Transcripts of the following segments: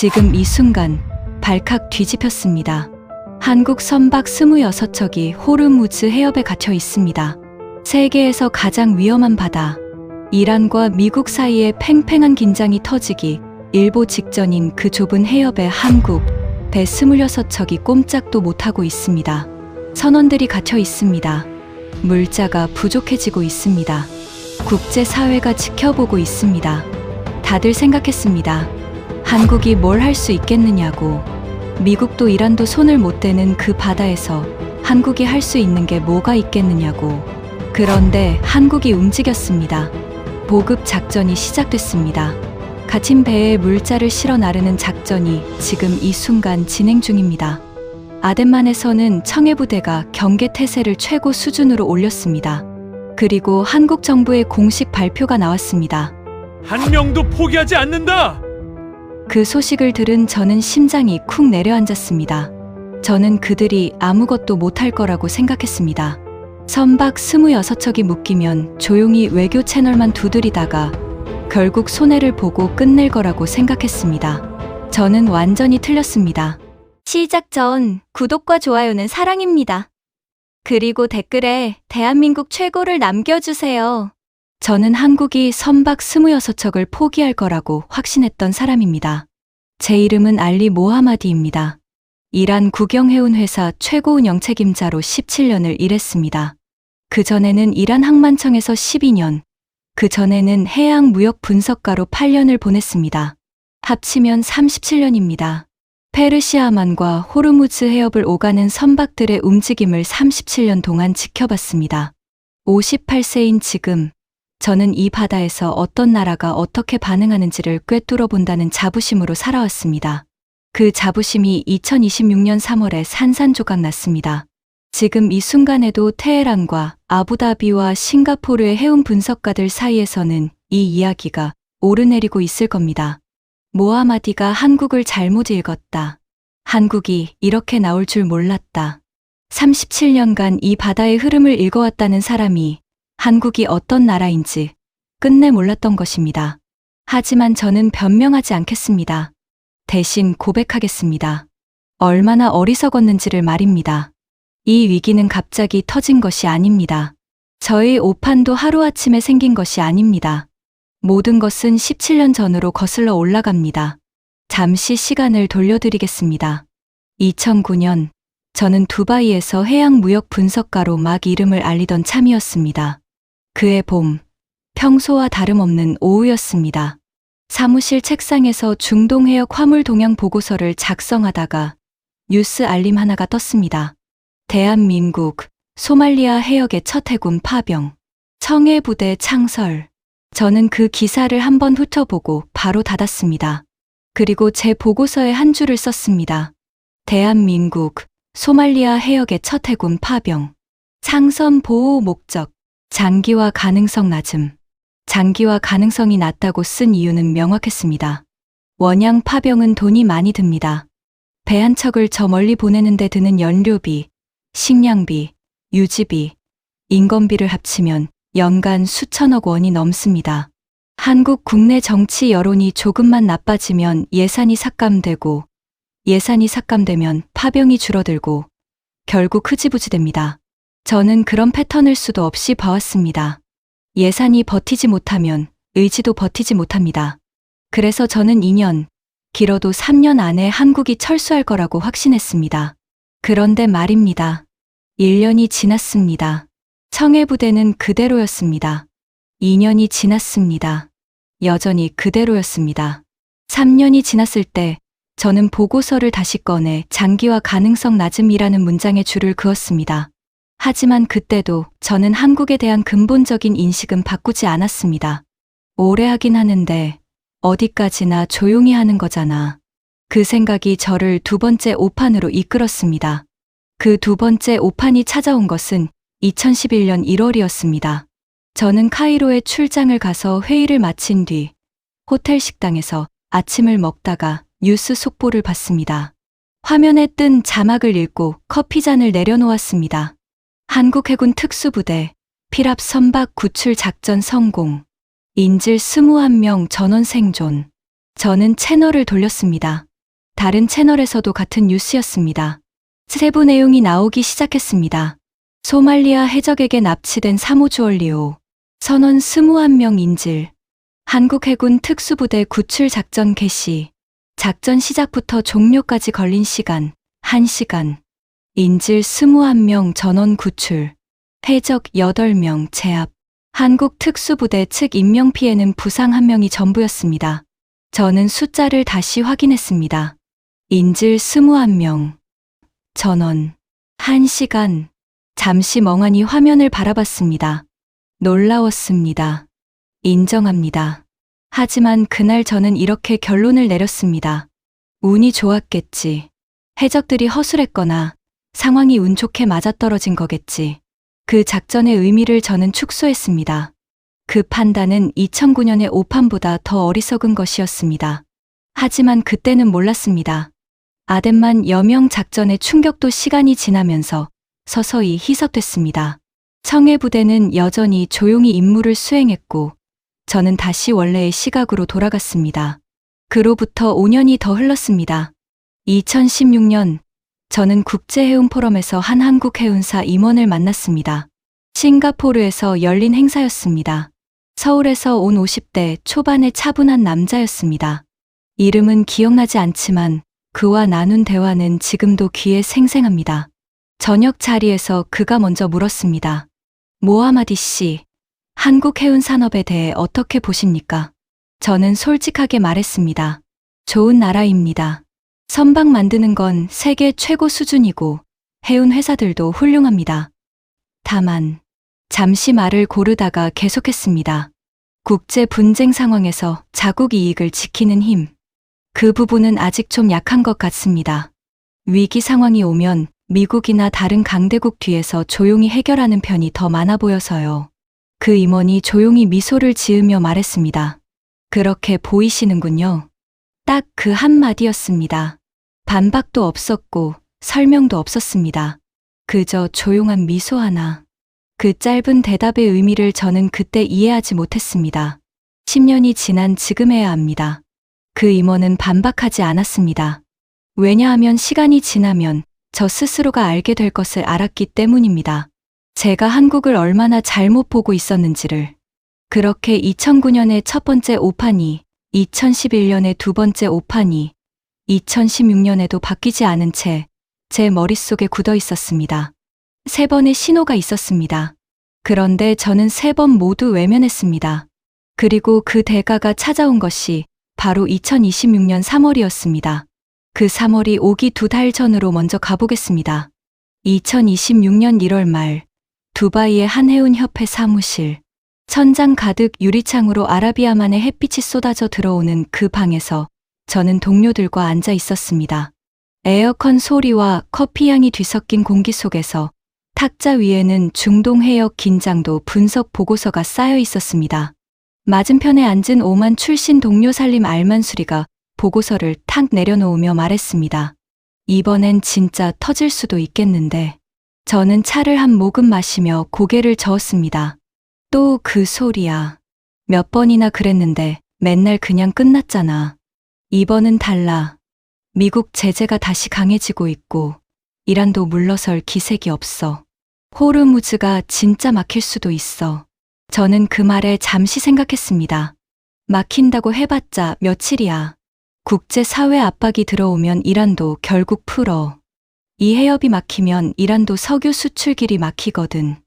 지금 이 순간 발칵 뒤집혔습니다. 한국 선박 26척이 호르무즈 해협에 갇혀 있습니다. 세계에서 가장 위험한 바다. 이란과 미국 사이에 팽팽한 긴장이 터지기 일보 직전인 그 좁은 해협에 한국 배 26척이 꼼짝도 못하고 있습니다. 선원들이 갇혀 있습니다. 물자가 부족해지고 있습니다. 국제사회가 지켜보고 있습니다. 다들 생각했습니다. 한국이 뭘 할 수 있겠느냐고. 미국도 이란도 손을 못 대는 그 바다에서 한국이 할 수 있는 게 뭐가 있겠느냐고. 그런데 한국이 움직였습니다. 보급 작전이 시작됐습니다. 갇힌 배에 물자를 실어 나르는 작전이 지금 이 순간 진행 중입니다. 아덴만에서는 청해부대가 경계태세를 최고 수준으로 올렸습니다. 그리고 한국 정부의 공식 발표가 나왔습니다. 한 명도 포기하지 않는다! 그 소식을 들은 저는 심장이 쿵 내려앉았습니다. 저는 그들이 아무것도 못할 거라고 생각했습니다. 선박 26척이 묶이면 조용히 외교 채널만 두드리다가 결국 손해를 보고 끝낼 거라고 생각했습니다. 저는 완전히 틀렸습니다. 시작 전 구독과 좋아요는 사랑입니다. 그리고 댓글에 대한민국 최고를 남겨주세요. 저는 한국이 선박 26척을 포기할 거라고 확신했던 사람입니다. 제 이름은 알리 모하마디입니다. 이란 국영해운 회사 최고운영 책임자로 17년을 일했습니다. 그전에는 이란 항만청에서 12년, 그전에는 해양무역분석가로 8년을 보냈습니다. 합치면 37년입니다. 페르시아만과 호르무즈 해협을 오가는 선박들의 움직임을 37년 동안 지켜봤습니다. 58세인 지금, 저는 이 바다에서 어떤 나라가 어떻게 반응하는지를 꿰뚫어 본다는 자부심으로 살아왔습니다. 그 자부심이 2026년 3월에 산산조각 났습니다. 지금 이 순간에도 테헤란과 아부다비와 싱가포르의 해운 분석가들 사이에서는 이 이야기가 오르내리고 있을 겁니다. 모하마디가 한국을 잘못 읽었다. 한국이 이렇게 나올 줄 몰랐다. 37년간 이 바다의 흐름을 읽어왔다는 사람이 한국이 어떤 나라인지 끝내 몰랐던 것입니다. 하지만 저는 변명하지 않겠습니다. 대신 고백하겠습니다. 얼마나 어리석었는지를 말입니다. 이 위기는 갑자기 터진 것이 아닙니다. 저희 오판도 하루아침에 생긴 것이 아닙니다. 모든 것은 17년 전으로 거슬러 올라갑니다. 잠시 시간을 돌려드리겠습니다. 2009년, 저는 두바이에서 해양무역 분석가로 막 이름을 알리던 참이었습니다. 그해 봄, 평소와 다름없는 오후였습니다. 사무실 책상에서 중동해역 화물 동향 보고서를 작성하다가 뉴스 알림 하나가 떴습니다. 대한민국, 소말리아 해역의 첫 해군 파병, 청해부대 창설. 저는 그 기사를 한번 훑어보고 바로 닫았습니다. 그리고 제 보고서에 한 줄을 썼습니다. 대한민국, 소말리아 해역의 첫 해군 파병, 상선 보호 목적, 장기화 가능성 낮음. 장기화 가능성이 낮다고 쓴 이유는 명확했습니다. 원양 파병은 돈이 많이 듭니다. 배 한 척을 저 멀리 보내는 데 드는 연료비, 식량비, 유지비, 인건비를 합치면 연간 수천억 원이 넘습니다. 한국 국내 정치 여론이 조금만 나빠지면 예산이 삭감되고, 예산이 삭감되면 파병이 줄어들고 결국 흐지부지 됩니다. 저는 그런 패턴을 수도 없이 봐왔습니다. 예산이 버티지 못하면 의지도 버티지 못합니다. 그래서 저는 2년, 길어도 3년 안에 한국이 철수할 거라고 확신했습니다. 그런데 말입니다. 1년이 지났습니다. 청해부대는 그대로였습니다. 2년이 지났습니다. 여전히 그대로였습니다. 3년이 지났을 때 저는 보고서를 다시 꺼내 장기화 가능성 낮음이라는 문장에 줄을 그었습니다. 하지만 그때도 저는 한국에 대한 근본적인 인식은 바꾸지 않았습니다. 오래 하긴 하는데 어디까지나 조용히 하는 거잖아. 그 생각이 저를 두 번째 오판으로 이끌었습니다. 그 두 번째 오판이 찾아온 것은 2011년 1월이었습니다. 저는 카이로에 출장을 가서 회의를 마친 뒤 호텔 식당에서 아침을 먹다가 뉴스 속보를 봤습니다. 화면에 뜬 자막을 읽고 커피잔을 내려놓았습니다. 한국 해군 특수부대 피랍 선박 구출 작전 성공. 인질 21명 전원 생존. 저는 채널을 돌렸습니다. 다른 채널에서도 같은 뉴스였습니다. 세부 내용이 나오기 시작했습니다. 소말리아 해적에게 납치된 사모주얼리오, 선원 21명 인질, 한국 해군 특수부대 구출 작전 개시, 작전 시작부터 종료까지 걸린 시간, 1시간, 인질 21명 전원 구출, 해적 8명 제압, 한국 특수부대 측 인명피해는 부상 1명이 전부였습니다. 저는 숫자를 다시 확인했습니다. 인질 21명, 전원, 1시간, 잠시 멍하니 화면을 바라봤습니다. 놀라웠습니다. 인정합니다. 하지만 그날 저는 이렇게 결론을 내렸습니다. 운이 좋았겠지. 해적들이 허술했거나 상황이 운 좋게 맞아떨어진 거겠지. 그 작전의 의미를 저는 축소했습니다. 그 판단은 2009년의 오판보다 더 어리석은 것이었습니다. 하지만 그때는 몰랐습니다. 아덴만 여명 작전의 충격도 시간이 지나면서 서서히 희석됐습니다. 청해 부대는 여전히 조용히 임무를 수행했고 저는 다시 원래의 시각으로 돌아갔습니다. 그로부터 5년이 더 흘렀습니다. 2016년 저는 국제해운포럼에서 한 한국 해운사 임원을 만났습니다. 싱가포르에서 열린 행사였습니다. 서울에서 온 50대 초반의 차분한 남자였습니다. 이름은 기억나지 않지만 그와 나눈 대화는 지금도 귀에 생생합니다. 저녁 자리에서 그가 먼저 물었습니다. 모하마디 씨, 한국 해운 산업에 대해 어떻게 보십니까? 저는 솔직하게 말했습니다. 좋은 나라입니다. 선박 만드는 건 세계 최고 수준이고 해운 회사들도 훌륭합니다. 다만 잠시 말을 고르다가 계속했습니다. 국제 분쟁 상황에서 자국 이익을 지키는 힘. 그 부분은 아직 좀 약한 것 같습니다. 위기 상황이 오면 미국이나 다른 강대국 뒤에서 조용히 해결하는 편이 더 많아 보여서요. 그 임원이 조용히 미소를 지으며 말했습니다. 그렇게 보이시는군요. 딱 그 한마디였습니다. 반박도 없었고 설명도 없었습니다. 그저 조용한 미소 하나. 그 짧은 대답의 의미를 저는 그때 이해하지 못했습니다. 10년이 지난 지금에야 합니다. 그 임원은 반박하지 않았습니다. 왜냐하면 시간이 지나면 저 스스로가 알게 될 것을 알았기 때문입니다. 제가 한국을 얼마나 잘못 보고 있었는지를. 그렇게 2009년에 첫 번째 오판이, 2011년에 두 번째 오판이, 2016년에도 바뀌지 않은 채 제 머릿속에 굳어 있었습니다. 3번의 신호가 있었습니다. 그런데 저는 3번 모두 외면했습니다. 그리고 그 대가가 찾아온 것이 바로 2026년 3월이었습니다. 그 3월이 오기 2달 전으로 먼저 가보겠습니다. 2026년 1월 말, 두바이의 한 해운협회 사무실. 천장 가득 유리창으로 아라비아만의 햇빛이 쏟아져 들어오는 그 방에서 저는 동료들과 앉아 있었습니다. 에어컨 소리와 커피향이 뒤섞인 공기 속에서 탁자 위에는 중동 해역 긴장도 분석 보고서가 쌓여 있었습니다. 맞은편에 앉은 오만 출신 동료 살림 알만수리가 보고서를 탁 내려놓으며 말했습니다. 이번엔 진짜 터질 수도 있겠는데. 저는 차를 한 모금 마시며 고개를 저었습니다. 또 그 소리야. 몇 번이나 그랬는데 맨날 그냥 끝났잖아. 이번은 달라. 미국 제재가 다시 강해지고 있고 이란도 물러설 기색이 없어. 호르무즈가 진짜 막힐 수도 있어. 저는 그 말에 잠시 생각했습니다. 막힌다고 해봤자 며칠이야. 국제사회 압박이 들어오면 이란도 결국 풀어. 이 해협이 막히면 이란도 석유 수출길이 막히거든.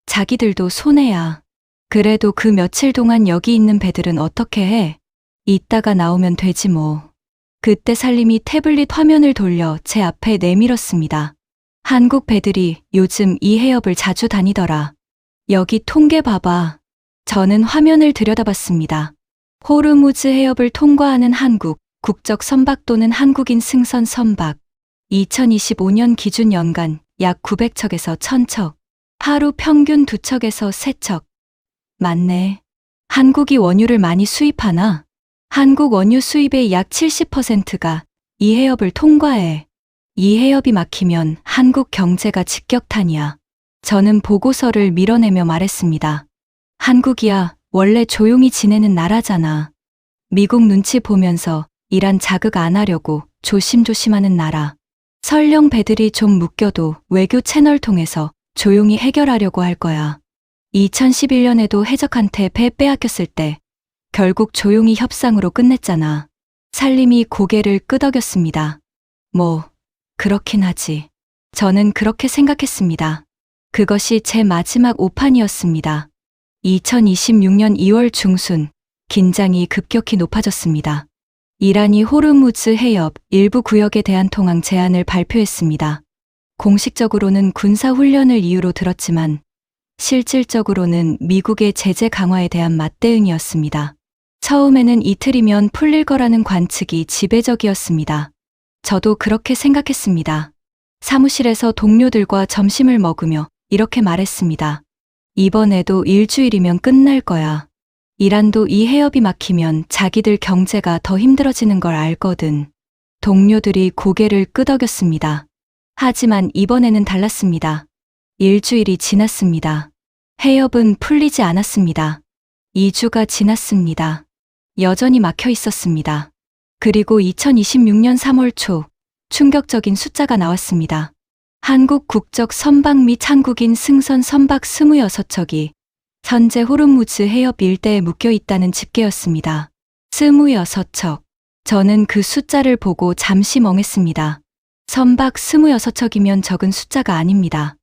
자기들도 손해야. 그래도 그 며칠 동안 여기 있는 배들은 어떻게 해? 이따가 나오면 되지 뭐. 그때 살림이 태블릿 화면을 돌려 제 앞에 내밀었습니다. 한국 배들이 요즘 이 해협을 자주 다니더라. 여기 통계 봐봐. 저는 화면을 들여다봤습니다. 호르무즈 해협을 통과하는 한국, 국적 선박 또는 한국인 승선 선박. 2025년 기준 연간 약 900척에서 1000척. 하루 평균 2척에서 3척. 맞네. 한국이 원유를 많이 수입하나? 한국 원유 수입의 약 70%가 이 해협을 통과해. 이 해협이 막히면 한국 경제가 직격탄이야. 저는 보고서를 밀어내며 말했습니다. 한국이야 원래 조용히 지내는 나라잖아. 미국 눈치 보면서 이란 자극 안 하려고 조심조심하는 나라. 설령 배들이 좀 묶여도 외교 채널 통해서 조용히 해결하려고 할 거야. 2011년에도 해적한테 배 빼앗겼을 때 결국 조용히 협상으로 끝냈잖아. 살림이 고개를 끄덕였습니다. 뭐, 그렇긴 하지. 저는 그렇게 생각했습니다. 그것이 제 마지막 오판이었습니다. 2026년 2월 중순, 긴장이 급격히 높아졌습니다. 이란이 호르무즈 해협 일부 구역에 대한 통항 제한을 발표했습니다. 공식적으로는 군사훈련을 이유로 들었지만 실질적으로는 미국의 제재 강화에 대한 맞대응이었습니다. 처음에는 이틀이면 풀릴 거라는 관측이 지배적이었습니다. 저도 그렇게 생각했습니다. 사무실에서 동료들과 점심을 먹으며 이렇게 말했습니다. 이번에도 일주일이면 끝날 거야. 이란도 이 해협이 막히면 자기들 경제가 더 힘들어지는 걸 알거든. 동료들이 고개를 끄덕였습니다. 하지만 이번에는 달랐습니다. 일주일이 지났습니다. 해협은 풀리지 않았습니다. 2주가 지났습니다. 여전히 막혀 있었습니다. 그리고 2026년 3월 초 충격적인 숫자가 나왔습니다. 한국 국적 선박 및 한국인 승선 선박 26척이 현재 호르무즈 해협 일대에 묶여 있다는 집계였습니다. 26척. 저는 그 숫자를 보고 잠시 멍했습니다. 선박 26척이면 적은 숫자가 아닙니다.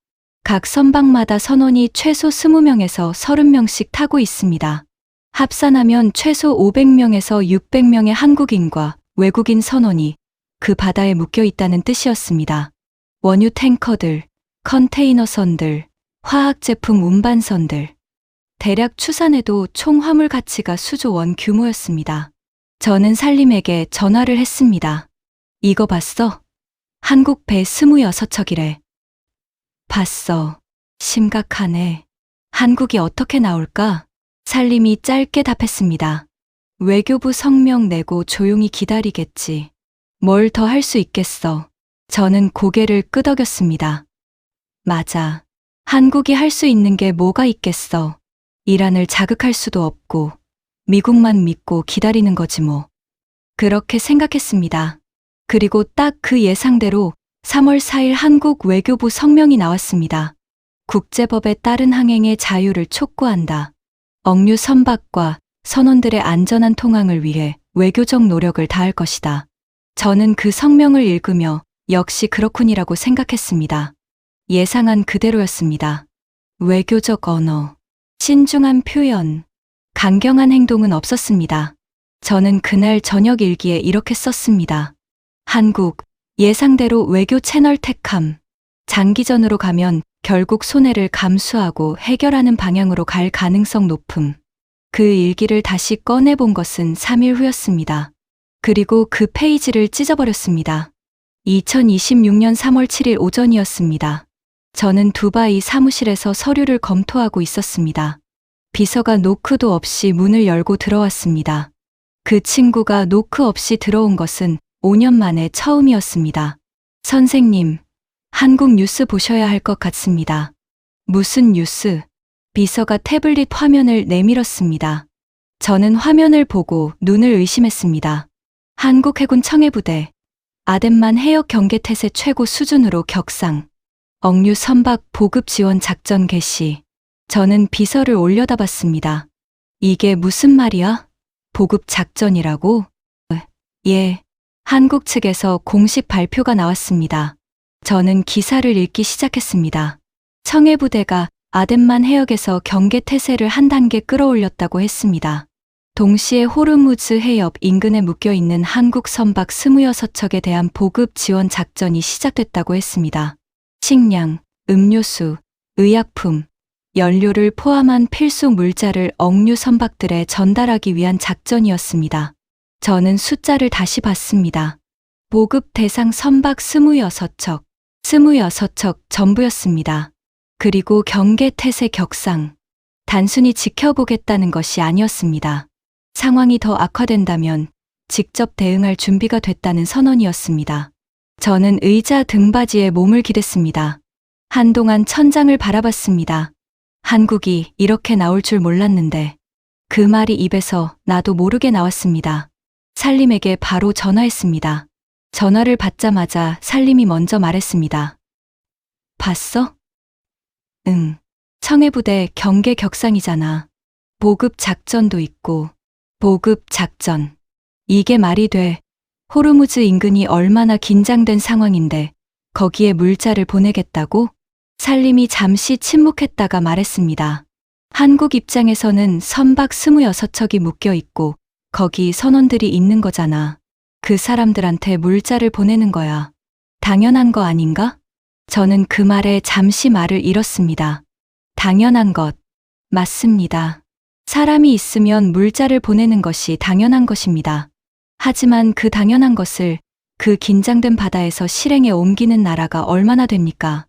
각 선박마다 선원이 최소 20명에서 30명씩 타고 있습니다. 합산하면 최소 500명에서 600명의 한국인과 외국인 선원이 그 바다에 묶여 있다는 뜻이었습니다. 원유 탱커들, 컨테이너선들, 화학제품 운반선들. 대략 추산해도 총 화물 가치가 수조 원 규모였습니다. 저는 살림에게 전화를 했습니다. 이거 봤어? 한국 배 26척이래. 봤어. 심각하네. 한국이 어떻게 나올까? 살림이 짧게 답했습니다. 외교부 성명 내고 조용히 기다리겠지. 뭘 더 할 수 있겠어. 저는 고개를 끄덕였습니다. 맞아. 한국이 할 수 있는 게 뭐가 있겠어. 이란을 자극할 수도 없고 미국만 믿고 기다리는 거지 뭐. 그렇게 생각했습니다. 그리고 딱 그 예상대로 3월 4일 한국 외교부 성명이 나왔습니다. 국제법에 따른 항행의 자유를 촉구한다. 억류 선박과 선원들의 안전한 통항을 위해 외교적 노력을 다할 것이다. 저는 그 성명을 읽으며 역시 그렇군이라고 생각했습니다. 예상한 그대로였습니다. 외교적 언어, 신중한 표현, 강경한 행동은 없었습니다. 저는 그날 저녁 일기에 이렇게 썼습니다. 한국, 예상대로 외교 채널 택함. 장기전으로 가면 결국 손해를 감수하고 해결하는 방향으로 갈 가능성 높음. 그 일기를 다시 꺼내본 것은 3일 후였습니다. 그리고 그 페이지를 찢어버렸습니다. 2026년 3월 7일 오전이었습니다. 저는 두바이 사무실에서 서류를 검토하고 있었습니다. 비서가 노크도 없이 문을 열고 들어왔습니다. 그 친구가 노크 없이 들어온 것은 5년 만에 처음이었습니다. 선생님, 한국 뉴스 보셔야 할 것 같습니다. 무슨 뉴스? 비서가 태블릿 화면을 내밀었습니다. 저는 화면을 보고 눈을 의심했습니다. 한국 해군 청해부대, 아덴만 해역 경계 태세 최고 수준으로 격상, 억류 선박 보급 지원 작전 개시. 저는 비서를 올려다봤습니다. 이게 무슨 말이야? 보급 작전이라고? 예. 한국 측에서 공식 발표가 나왔습니다. 저는 기사를 읽기 시작했습니다. 청해부대가 아덴만 해역에서 경계 태세를 한 단계 끌어올렸다고 했습니다. 동시에 호르무즈 해협 인근에 묶여있는 한국 선박 26척에 대한 보급 지원 작전이 시작됐다고 했습니다. 식량, 음료수, 의약품, 연료를 포함한 필수 물자를 억류 선박들에 전달하기 위한 작전이었습니다. 저는 숫자를 다시 봤습니다. 보급 대상 선박 26척, 26척 전부였습니다. 그리고 경계 태세 격상. 단순히 지켜보겠다는 것이 아니었습니다. 상황이 더 악화된다면 직접 대응할 준비가 됐다는 선언이었습니다. 저는 의자 등받이에 몸을 기댔습니다. 한동안 천장을 바라봤습니다. 한국이 이렇게 나올 줄 몰랐는데 그 말이 입에서 나도 모르게 나왔습니다. 살림에게 바로 전화했습니다. 전화를 받자마자 살림이 먼저 말했습니다. 봤어? 응. 청해부대 경계 격상이잖아. 보급 작전도 있고. 보급 작전. 이게 말이 돼. 호르무즈 인근이 얼마나 긴장된 상황인데 거기에 물자를 보내겠다고? 살림이 잠시 침묵했다가 말했습니다. 한국 입장에서는 선박 26척이 묶여 있고 거기 선원들이 있는 거잖아. 그 사람들한테 물자를 보내는 거야. 당연한 거 아닌가? 저는 그 말에 잠시 말을 잃었습니다. 당연한 것. 맞습니다. 사람이 있으면 물자를 보내는 것이 당연한 것입니다. 하지만 그 당연한 것을 그 긴장된 바다에서 실행에 옮기는 나라가 얼마나 됩니까?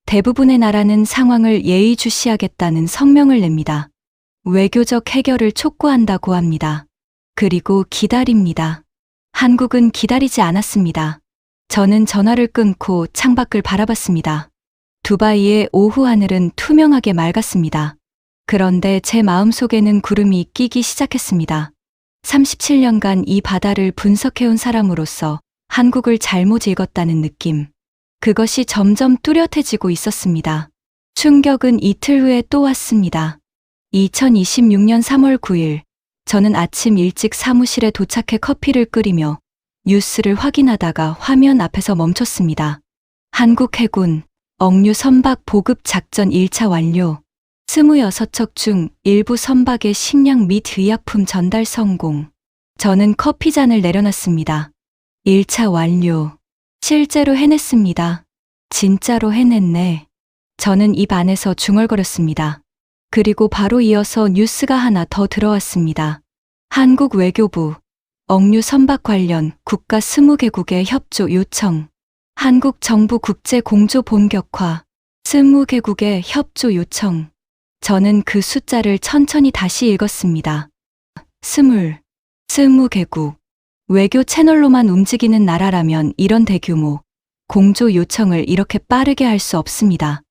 대부분의 나라는 상황을 예의주시하겠다는 성명을 냅니다. 외교적 해결을 촉구한다고 합니다. 그리고 기다립니다. 한국은 기다리지 않았습니다. 저는 전화를 끊고 창밖을 바라봤습니다. 두바이의 오후 하늘은 투명하게 맑았습니다. 그런데 제 마음속에는 구름이 끼기 시작했습니다. 37년간 이 바다를 분석해온 사람으로서 한국을 잘못 읽었다는 느낌. 그것이 점점 뚜렷해지고 있었습니다. 충격은 이틀 후에 또 왔습니다. 2026년 3월 9일, 저는 아침 일찍 사무실에 도착해 커피를 끓이며 뉴스를 확인하다가 화면 앞에서 멈췄습니다. 한국 해군 억류 선박 보급 작전 1차 완료. 26척 중 일부 선박의 식량 및 의약품 전달 성공. 저는 커피잔을 내려놨습니다. 1차 완료. 실제로 해냈습니다. 진짜로 해냈네. 저는 입 안에서 중얼거렸습니다. 그리고 바로 이어서 뉴스가 하나 더 들어왔습니다. 한국 외교부 억류 선박 관련 국가 20개국의 협조 요청. 한국 정부 국제 공조 본격화 20개국의 협조 요청. 저는 그 숫자를 천천히 다시 읽었습니다. 20개국. 외교 채널로만 움직이는 나라라면 이런 대규모 공조 요청을 이렇게 빠르게 할 수 없습니다.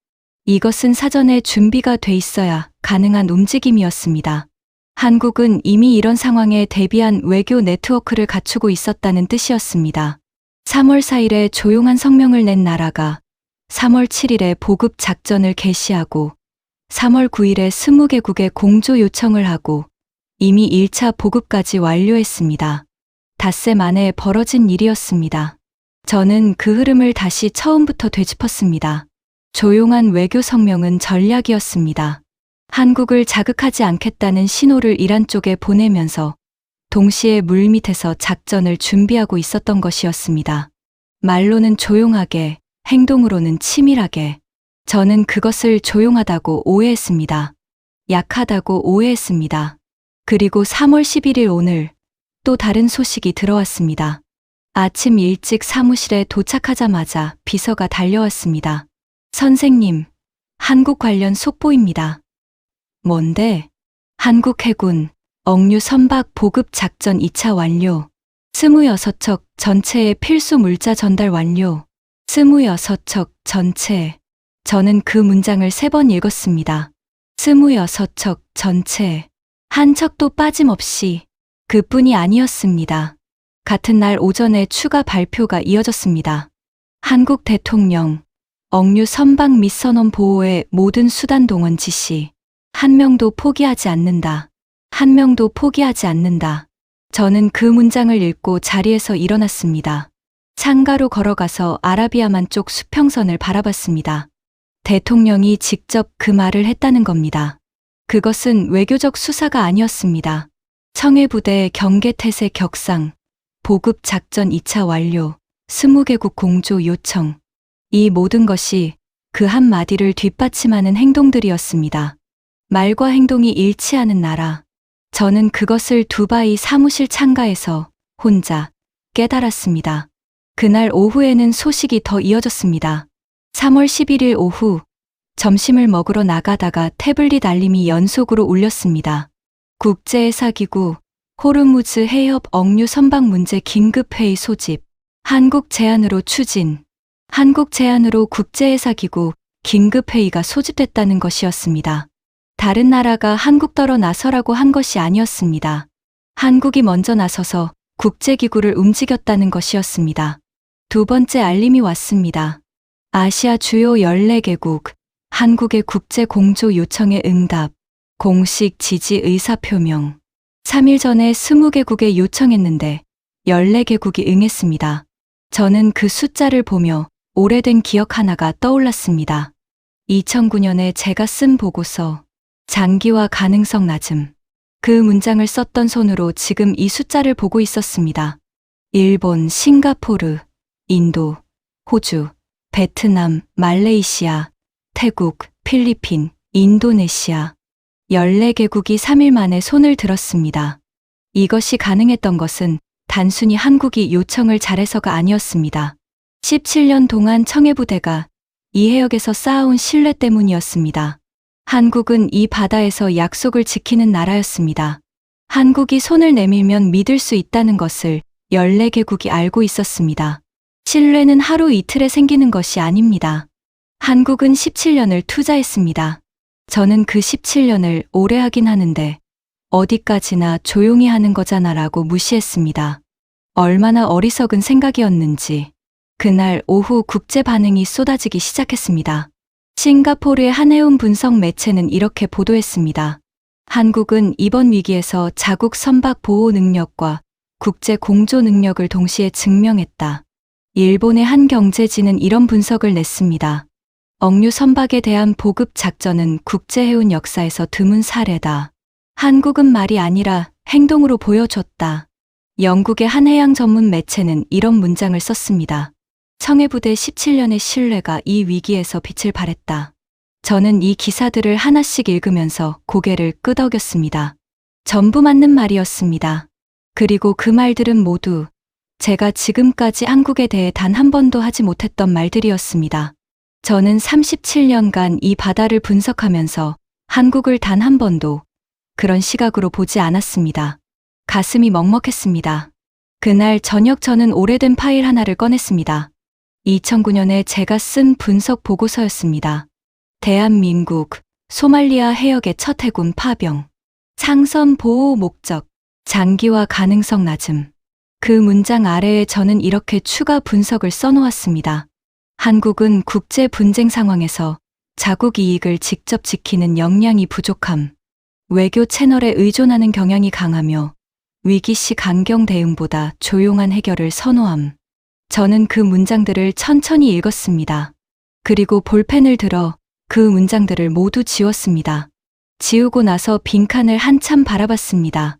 이것은 사전에 준비가 돼 있어야 가능한 움직임이었습니다. 한국은 이미 이런 상황에 대비한 외교 네트워크를 갖추고 있었다는 뜻이었습니다. 3월 4일에 조용한 성명을 낸 나라가 3월 7일에 보급 작전을 개시하고 3월 9일에 20개국에 공조 요청을 하고 이미 1차 보급까지 완료했습니다. 닷새 만에 벌어진 일이었습니다. 저는 그 흐름을 다시 처음부터 되짚었습니다. 조용한 외교 성명은 전략이었습니다. 한국을 자극하지 않겠다는 신호를 이란 쪽에 보내면서 동시에 물밑에서 작전을 준비하고 있었던 것이었습니다. 말로는 조용하게, 행동으로는 치밀하게. 저는 그것을 조용하다고 오해했습니다. 약하다고 오해했습니다. 그리고 3월 11일 오늘 또 다른 소식이 들어왔습니다. 아침 일찍 사무실에 도착하자마자 비서가 달려왔습니다. 선생님, 한국 관련 속보입니다. 뭔데? 한국 해군 억류 선박 보급 작전 2차 완료. 26척 전체의 필수 물자 전달 완료. 26척 전체. 저는 그 문장을 3번 읽었습니다. 26척 전체. 한 척도 빠짐없이. 그뿐이 아니었습니다. 같은 날 오전에 추가 발표가 이어졌습니다. 한국 대통령, 억류 선박 및 선원 보호의 모든 수단 동원 지시. 한 명도 포기하지 않는다. 한 명도 포기하지 않는다. 저는 그 문장을 읽고 자리에서 일어났습니다. 창가로 걸어가서 아라비아만 쪽 수평선을 바라봤습니다. 대통령이 직접 그 말을 했다는 겁니다. 그것은 외교적 수사가 아니었습니다. 청해부대 경계태세 격상, 보급 작전 2차 완료, 20개국 공조 요청. 이 모든 것이 그 한마디를 뒷받침하는 행동들이었습니다. 말과 행동이 일치하는 나라. 저는 그것을 두바이 사무실 창가에서 혼자 깨달았습니다. 그날 오후에는 소식이 더 이어졌습니다. 3월 11일 오후, 점심을 먹으러 나가다가 태블릿 알림이 연속으로 울렸습니다. 국제해사기구 호르무즈 해협 억류 선박 문제 긴급회의 소집. 한국 제안으로 추진. 한국 제안으로 국제해사기구 긴급회의가 소집됐다는 것이었습니다. 다른 나라가 한국 떨어 나서라고 한 것이 아니었습니다. 한국이 먼저 나서서 국제기구를 움직였다는 것이었습니다. 두 번째 알림이 왔습니다. 아시아 주요 14개국, 한국의 국제 공조 요청에 응답, 공식 지지 의사 표명. 3일 전에 20개국에 요청했는데 14개국이 응했습니다. 저는 그 숫자를 보며 오래된 기억 하나가 떠올랐습니다. 2009년에 제가 쓴 보고서, 장기화 가능성 낮음. 그 문장을 썼던 손으로 지금 이 숫자를 보고 있었습니다. 일본, 싱가포르, 인도, 호주, 베트남, 말레이시아, 태국, 필리핀, 인도네시아. 14개국이 3일 만에 손을 들었습니다. 이것이 가능했던 것은 단순히 한국이 요청을 잘해서가 아니었습니다. 17년 동안 청해부대가 이 해역에서 쌓아온 신뢰 때문이었습니다. 한국은 이 바다에서 약속을 지키는 나라였습니다. 한국이 손을 내밀면 믿을 수 있다는 것을 14개국이 알고 있었습니다. 신뢰는 하루 이틀에 생기는 것이 아닙니다. 한국은 17년을 투자했습니다. 저는 그 17년을 오래 하긴 하는데 어디까지나 조용히 하는 거잖아라고 무시했습니다. 얼마나 어리석은 생각이었는지. 그날 오후 국제 반응이 쏟아지기 시작했습니다. 싱가포르의 한 해운 분석 매체는 이렇게 보도했습니다. 한국은 이번 위기에서 자국 선박 보호 능력과 국제 공조 능력을 동시에 증명했다. 일본의 한 경제지는 이런 분석을 냈습니다. 억류 선박에 대한 보급 작전은 국제해운 역사에서 드문 사례다. 한국은 말이 아니라 행동으로 보여줬다. 영국의 한 해양 전문 매체는 이런 문장을 썼습니다. 청해부대 17년의 신뢰가 이 위기에서 빛을 발했다. 저는 이 기사들을 하나씩 읽으면서 고개를 끄덕였습니다. 전부 맞는 말이었습니다. 그리고 그 말들은 모두 제가 지금까지 한국에 대해 단 한 번도 하지 못했던 말들이었습니다. 저는 37년간 이 바다를 분석하면서 한국을 단 한 번도 그런 시각으로 보지 않았습니다. 가슴이 먹먹했습니다. 그날 저녁 저는 오래된 파일 하나를 꺼냈습니다. 2009년에 제가 쓴 분석 보고서였습니다. 대한민국, 소말리아 해역의 첫 해군 파병. 상선 보호 목적, 장기화 가능성 낮음. 그 문장 아래에 저는 이렇게 추가 분석을 써놓았습니다. 한국은 국제 분쟁 상황에서 자국 이익을 직접 지키는 역량이 부족함. 외교 채널에 의존하는 경향이 강하며 위기시 강경 대응보다 조용한 해결을 선호함. 저는 그 문장들을 천천히 읽었습니다. 그리고 볼펜을 들어 그 문장들을 모두 지웠습니다. 지우고 나서 빈칸을 한참 바라봤습니다.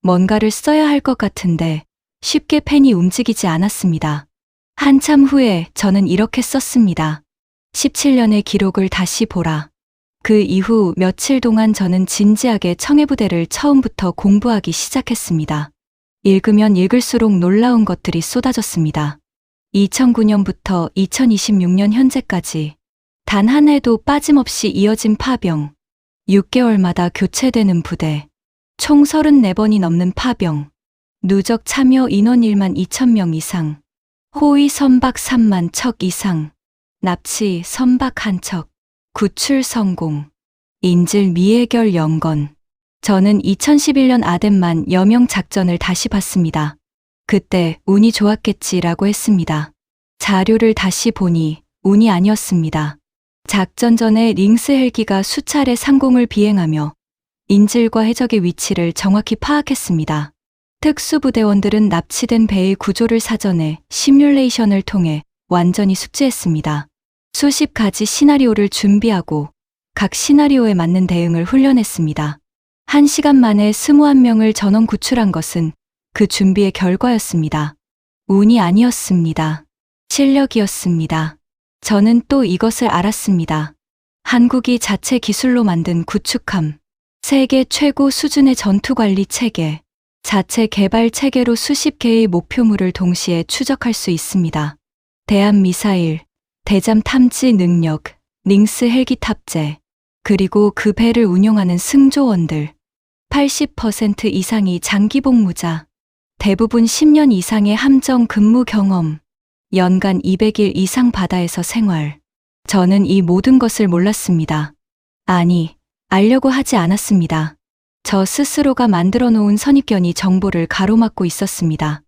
뭔가를 써야 할 것 같은데 쉽게 펜이 움직이지 않았습니다. 한참 후에 저는 이렇게 썼습니다. 17년의 기록을 다시 보라. 그 이후 며칠 동안 저는 진지하게 청해부대를 처음부터 공부하기 시작했습니다. 읽으면 읽을수록 놀라운 것들이 쏟아졌습니다. 2009년부터 2026년 현재까지 단 한 해도 빠짐없이 이어진 파병, 6개월마다 교체되는 부대, 총 34번이 넘는 파병, 누적 참여 인원 1만 2천 명 이상, 호위 선박 3만 척 이상, 납치 선박 1척, 구출 성공, 인질 미해결 영건. 저는 2011년 아덴만 여명 작전을 다시 봤습니다. 그때 운이 좋았겠지라고 했습니다. 자료를 다시 보니 운이 아니었습니다. 작전 전에 링스 헬기가 수차례 상공을 비행하며 인질과 해적의 위치를 정확히 파악했습니다. 특수부대원들은 납치된 배의 구조를 사전에 시뮬레이션을 통해 완전히 숙지했습니다. 수십 가지 시나리오를 준비하고 각 시나리오에 맞는 대응을 훈련했습니다. 1시간 만에 21명을 전원 구출한 것은 그 준비의 결과였습니다. 운이 아니었습니다. 실력이었습니다. 저는 또 이것을 알았습니다. 한국이 자체 기술로 만든 구축함, 세계 최고 수준의 전투관리 체계, 자체 개발 체계로 수십 개의 목표물을 동시에 추적할 수 있습니다. 대한미사일, 대잠 탐지 능력, 링스 헬기 탑재, 그리고 그 배를 운용하는 승조원들, 80% 이상이 장기 복무자, 대부분 10년 이상의 함정 근무 경험, 연간 200일 이상 바다에서 생활. 저는 이 모든 것을 몰랐습니다. 아니, 알려고 하지 않았습니다. 저 스스로가 만들어 놓은 선입견이 정보를 가로막고 있었습니다.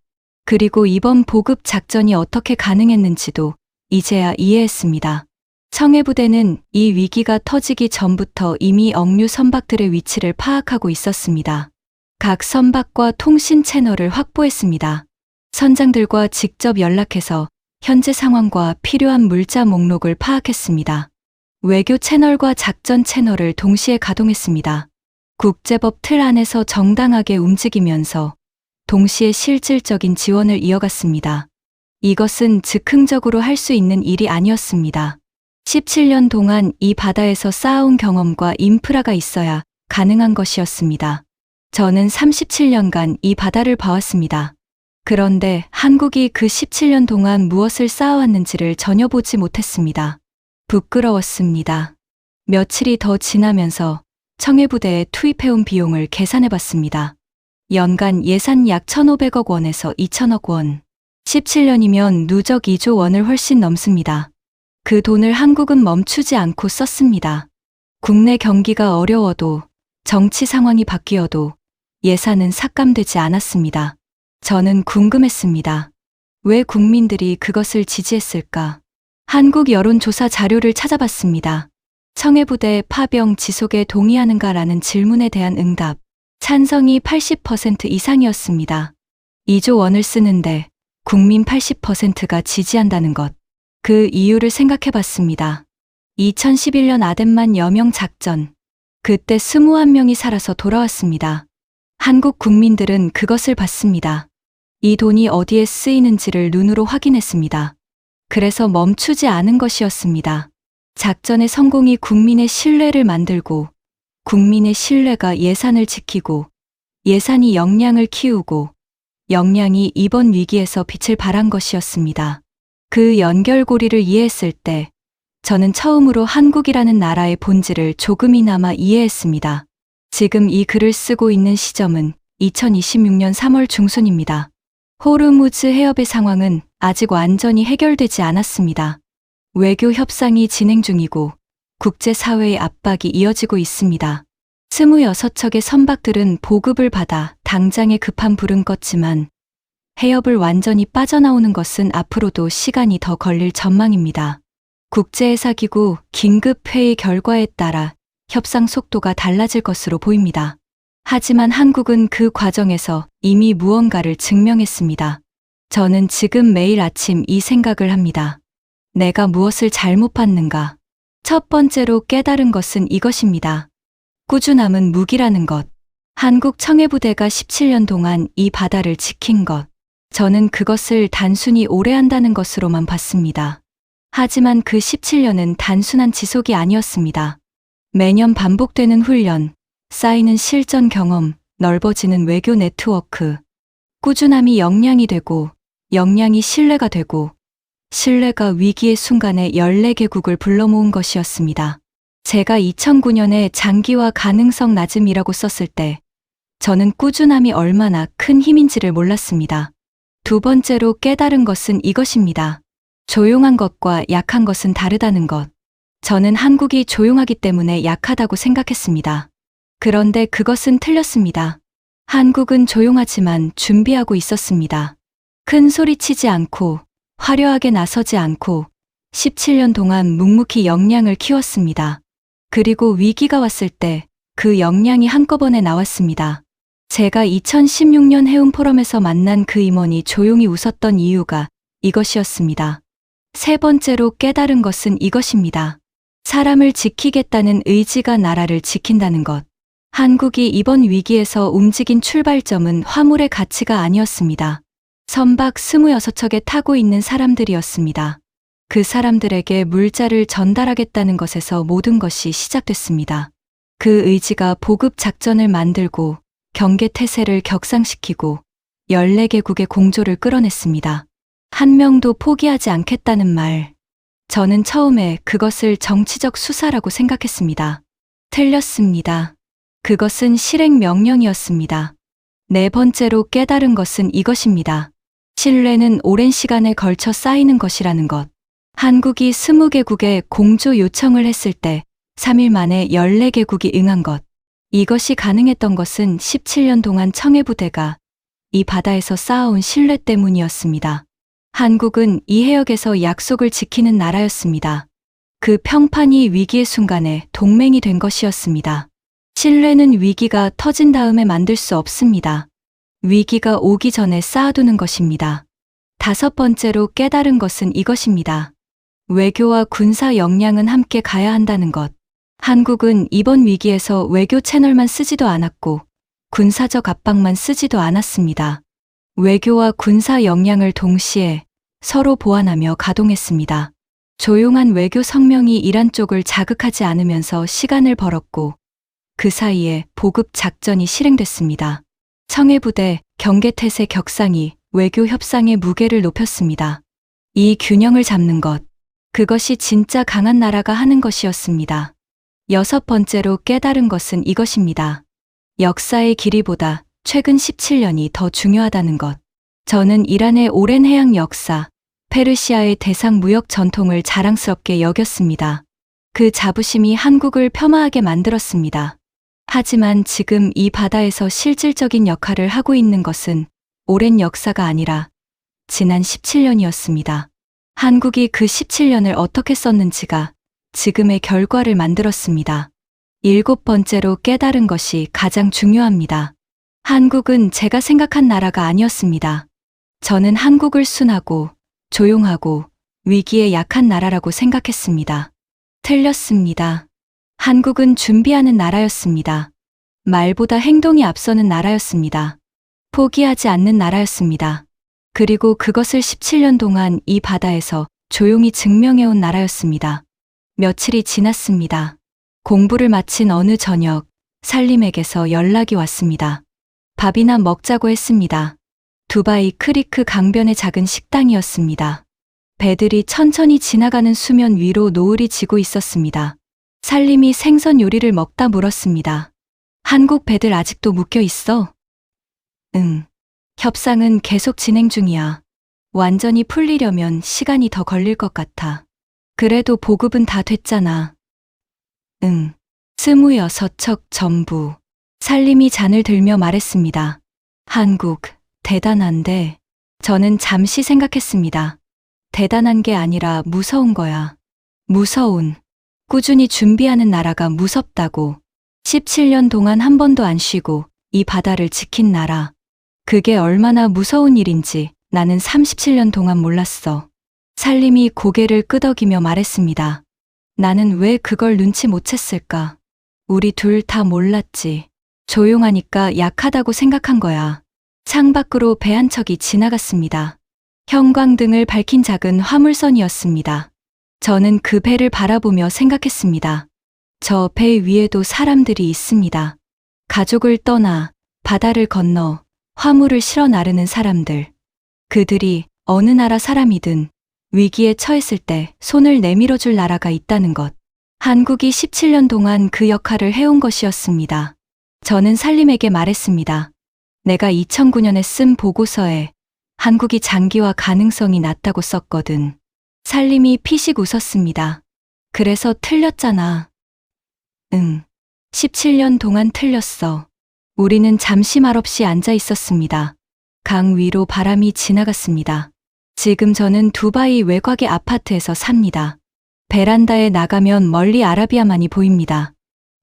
그리고 이번 보급 작전이 어떻게 가능했는지도 이제야 이해했습니다. 청해부대는 이 위기가 터지기 전부터 이미 억류 선박들의 위치를 파악하고 있었습니다. 각 선박과 통신 채널을 확보했습니다. 선장들과 직접 연락해서 현재 상황과 필요한 물자 목록을 파악했습니다. 외교 채널과 작전 채널을 동시에 가동했습니다. 국제법 틀 안에서 정당하게 움직이면서 동시에 실질적인 지원을 이어갔습니다. 이것은 즉흥적으로 할 수 있는 일이 아니었습니다. 17년 동안 이 바다에서 쌓아온 경험과 인프라가 있어야 가능한 것이었습니다. 저는 37년간 이 바다를 봐왔습니다. 그런데 한국이 그 17년 동안 무엇을 쌓아왔는지를 전혀 보지 못했습니다. 부끄러웠습니다. 며칠이 더 지나면서 청해부대에 투입해온 비용을 계산해봤습니다. 연간 예산 약 1,500억 원에서 2,000억 원. 17년이면 누적 2조 원을 훨씬 넘습니다. 그 돈을 한국은 멈추지 않고 썼습니다. 국내 경기가 어려워도 정치 상황이 바뀌어도 예산은 삭감되지 않았습니다. 저는 궁금했습니다. 왜 국민들이 그것을 지지했을까? 한국 여론조사 자료를 찾아봤습니다. 청해부대 파병 지속에 동의하는가라는 질문에 대한 응답. 찬성이 80% 이상이었습니다. 2조 원을 쓰는데 국민 80%가 지지한다는 것. 그 이유를 생각해 봤습니다. 2011년 아덴만 여명 작전. 그때 21명이 살아서 돌아왔습니다. 한국 국민들은 그것을 봤습니다. 이 돈이 어디에 쓰이는지를 눈으로 확인했습니다. 그래서 멈추지 않은 것이었습니다. 작전의 성공이 국민의 신뢰를 만들고 국민의 신뢰가 예산을 지키고 예산이 역량을 키우고 역량이 이번 위기에서 빛을 발한 것이었습니다. 그 연결고리를 이해했을 때 저는 처음으로 한국이라는 나라의 본질을 조금이나마 이해했습니다. 지금 이 글을 쓰고 있는 시점은 2026년 3월 중순입니다. 호르무즈 해협의 상황은 아직 완전히 해결되지 않았습니다. 외교 협상이 진행 중이고 국제사회의 압박이 이어지고 있습니다. 26척의 선박들은 보급을 받아 당장의 급한 불은 껐지만 해협을 완전히 빠져나오는 것은 앞으로도 시간이 더 걸릴 전망입니다. 국제해사기구 긴급회의 결과에 따라 협상 속도가 달라질 것으로 보입니다. 하지만 한국은 그 과정에서 이미 무언가를 증명했습니다. 저는 지금 매일 아침 이 생각을 합니다. 내가 무엇을 잘못 봤는가? 첫 번째로 깨달은 것은 이것입니다. 꾸준함은 무기라는 것. 한국 청해부대가 17년 동안 이 바다를 지킨 것. 저는 그것을 단순히 오래 한다는 것으로만 봤습니다. 하지만 그 17년은 단순한 지속이 아니었습니다. 매년 반복되는 훈련, 쌓이는 실전 경험, 넓어지는 외교 네트워크. 꾸준함이 역량이 되고, 역량이 신뢰가 되고, 신뢰가 위기의 순간에 14개국을 불러 모은 것이었습니다. 제가 2009년에 장기화 가능성 낮음이라고 썼을 때 저는 꾸준함이 얼마나 큰 힘인지를 몰랐습니다. 두 번째로 깨달은 것은 이것입니다. 조용한 것과 약한 것은 다르다는 것. 저는 한국이 조용하기 때문에 약하다고 생각했습니다. 그런데 그것은 틀렸습니다. 한국은 조용하지만 준비하고 있었습니다. 큰 소리치지 않고 화려하게 나서지 않고 17년 동안 묵묵히 역량을 키웠습니다. 그리고 위기가 왔을 때 그 역량이 한꺼번에 나왔습니다. 제가 2016년 해운 포럼에서 만난 그 임원이 조용히 웃었던 이유가 이것이었습니다. 세 번째로 깨달은 것은 이것입니다. 사람을 지키겠다는 의지가 나라를 지킨다는 것. 한국이 이번 위기에서 움직인 출발점은 화물의 가치가 아니었습니다. 선박 26척에 타고 있는 사람들이었습니다. 그 사람들에게 물자를 전달하겠다는 것에서 모든 것이 시작됐습니다. 그 의지가 보급 작전을 만들고 경계 태세를 격상시키고 14개국의 공조를 끌어냈습니다. 한 명도 포기하지 않겠다는 말. 저는 처음에 그것을 정치적 수사라고 생각했습니다. 틀렸습니다. 그것은 실행 명령이었습니다. 네 번째로 깨달은 것은 이것입니다. 신뢰는 오랜 시간에 걸쳐 쌓이는 것이라는 것. 한국이 20개국에 공조 요청을 했을 때 3일 만에 14개국이 응한 것. 이것이 가능했던 것은 17년 동안 청해부대가 이 바다에서 쌓아온 신뢰 때문이었습니다. 한국은 이 해역에서 약속을 지키는 나라였습니다. 그 평판이 위기의 순간에 동맹이 된 것이었습니다. 신뢰는 위기가 터진 다음에 만들 수 없습니다. 위기가 오기 전에 쌓아두는 것입니다. 5번째로 깨달은 것은 이것입니다. 외교와 군사 역량은 함께 가야 한다는 것. 한국은 이번 위기에서 외교 채널만 쓰지도 않았고 군사적 압박만 쓰지도 않았습니다. 외교와 군사 역량을 동시에 서로 보완하며 가동했습니다. 조용한 외교 성명이 이란 쪽을 자극하지 않으면서 시간을 벌었고 그 사이에 보급 작전이 실행됐습니다. 청해부대, 경계태세 격상이 외교 협상의 무게를 높였습니다. 이 균형을 잡는 것, 그것이 진짜 강한 나라가 하는 것이었습니다. 6번째로 깨달은 것은 이것입니다. 역사의 길이보다 최근 17년이 더 중요하다는 것. 저는 이란의 오랜 해양 역사, 페르시아의 대상 무역 전통을 자랑스럽게 여겼습니다. 그 자부심이 한국을 폄하하게 만들었습니다. 하지만 지금 이 바다에서 실질적인 역할을 하고 있는 것은 오랜 역사가 아니라 지난 17년이었습니다. 한국이 그 17년을 어떻게 썼는지가 지금의 결과를 만들었습니다. 7번째로 깨달은 것이 가장 중요합니다. 한국은 제가 생각한 나라가 아니었습니다. 저는 한국을 순하고 조용하고 위기에 약한 나라라고 생각했습니다. 틀렸습니다. 한국은 준비하는 나라였습니다. 말보다 행동이 앞서는 나라였습니다. 포기하지 않는 나라였습니다. 그리고 그것을 17년 동안 이 바다에서 조용히 증명해온 나라였습니다. 며칠이 지났습니다. 공부를 마친 어느 저녁, 살림에게서 연락이 왔습니다. 밥이나 먹자고 했습니다. 두바이 크리크 강변의 작은 식당이었습니다. 배들이 천천히 지나가는 수면 위로 노을이 지고 있었습니다. 살림이 생선 요리를 먹다 물었습니다. 한국 배들 아직도 묶여 있어? 응. 협상은 계속 진행 중이야. 완전히 풀리려면 시간이 더 걸릴 것 같아. 그래도 보급은 다 됐잖아. 응. 26척 전부. 살림이 잔을 들며 말했습니다. 한국, 대단한데. 저는 잠시 생각했습니다. 대단한 게 아니라 무서운 거야. 무서운. 꾸준히 준비하는 나라가 무섭다고. 17년 동안 한 번도 안 쉬고 이 바다를 지킨 나라. 그게 얼마나 무서운 일인지 나는 37년 동안 몰랐어. 살림이 고개를 끄덕이며 말했습니다. 나는 왜 그걸 눈치 못 챘을까? 우리 둘 다 몰랐지. 조용하니까 약하다고 생각한 거야. 창밖으로 배 한 척이 지나갔습니다. 형광등을 밝힌 작은 화물선이었습니다. 저는 그 배를 바라보며 생각했습니다. 저 배 위에도 사람들이 있습니다. 가족을 떠나 바다를 건너 화물을 실어 나르는 사람들. 그들이 어느 나라 사람이든 위기에 처했을 때 손을 내밀어 줄 나라가 있다는 것. 한국이 17년 동안 그 역할을 해온 것이었습니다. 저는 살림에게 말했습니다. 내가 2009년에 쓴 보고서에 한국이 장기화 가능성이 낮다고 썼거든. 살림이 피식 웃었습니다. 그래서 틀렸잖아. 응. 17년 동안 틀렸어. 우리는 잠시 말없이 앉아 있었습니다. 강 위로 바람이 지나갔습니다. 지금 저는 두바이 외곽의 아파트에서 삽니다. 베란다에 나가면 멀리 아라비아만이 보입니다.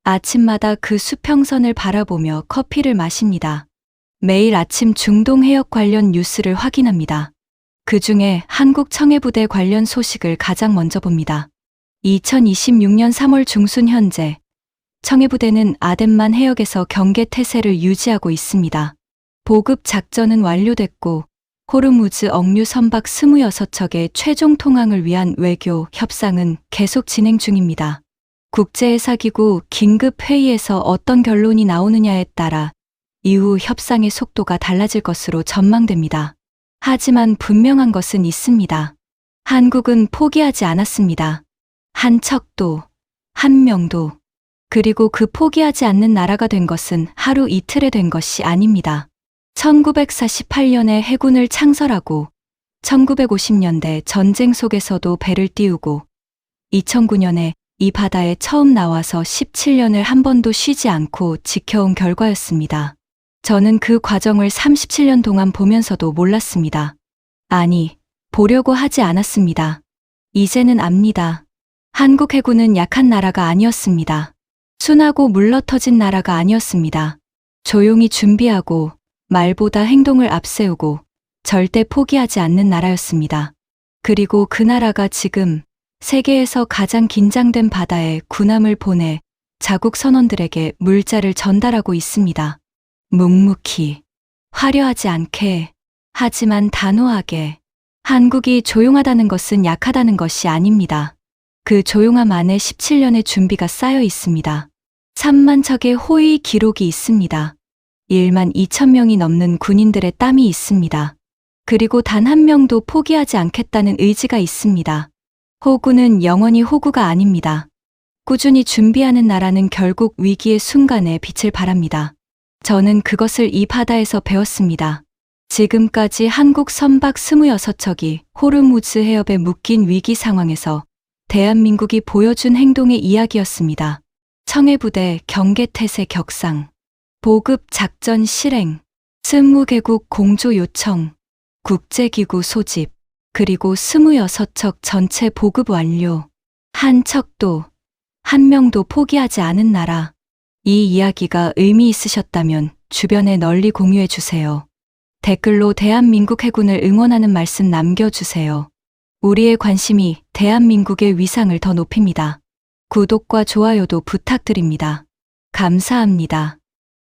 아침마다 그 수평선을 바라보며 커피를 마십니다. 매일 아침 중동 해역 관련 뉴스를 확인합니다. 그 중에 한국 청해부대 관련 소식을 가장 먼저 봅니다. 2026년 3월 중순 현재 청해부대는 아덴만 해역에서 경계 태세를 유지하고 있습니다. 보급 작전은 완료됐고 호르무즈 억류 선박 26척의 최종 통항을 위한 외교 협상은 계속 진행 중입니다. 국제해사기구 긴급 회의에서 어떤 결론이 나오느냐에 따라 이후 협상의 속도가 달라질 것으로 전망됩니다. 하지만 분명한 것은 있습니다. 한국은 포기하지 않았습니다. 한 척도, 한 명도. 그리고 그 포기하지 않는 나라가 된 것은 하루 이틀에 된 것이 아닙니다. 1948년에 해군을 창설하고 1950년대 전쟁 속에서도 배를 띄우고 2009년에 이 바다에 처음 나와서 17년을 한 번도 쉬지 않고 지켜온 결과였습니다. 저는 그 과정을 37년 동안 보면서도 몰랐습니다. 아니, 보려고 하지 않았습니다. 이제는 압니다. 한국 해군은 약한 나라가 아니었습니다. 순하고 물러터진 나라가 아니었습니다. 조용히 준비하고 말보다 행동을 앞세우고 절대 포기하지 않는 나라였습니다. 그리고 그 나라가 지금 세계에서 가장 긴장된 바다에 군함을 보내 자국 선원들에게 물자를 전달하고 있습니다. 묵묵히, 화려하지 않게, 하지만 단호하게. 한국이 조용하다는 것은 약하다는 것이 아닙니다. 그 조용함 안에 17년의 준비가 쌓여 있습니다. 3만 척의 호위 기록이 있습니다. 1만 2천 명이 넘는 군인들의 땀이 있습니다. 그리고 단 한 명도 포기하지 않겠다는 의지가 있습니다. 호구는 영원히 호구가 아닙니다. 꾸준히 준비하는 나라는 결국 위기의 순간에 빛을 발합니다. 저는 그것을 이 바다에서 배웠습니다. 지금까지 한국 선박 26척이 호르무즈 해협에 묶인 위기 상황에서 대한민국이 보여준 행동의 이야기였습니다. 청해부대 경계태세 격상, 보급 작전 실행, 20개국 공조 요청, 국제기구 소집, 그리고 26척 전체 보급 완료. 한 척도, 한 명도 포기하지 않은 나라. 이 이야기가 의미 있으셨다면 주변에 널리 공유해 주세요. 댓글로 대한민국 해군을 응원하는 말씀 남겨주세요. 우리의 관심이 대한민국의 위상을 더 높입니다. 구독과 좋아요도 부탁드립니다. 감사합니다.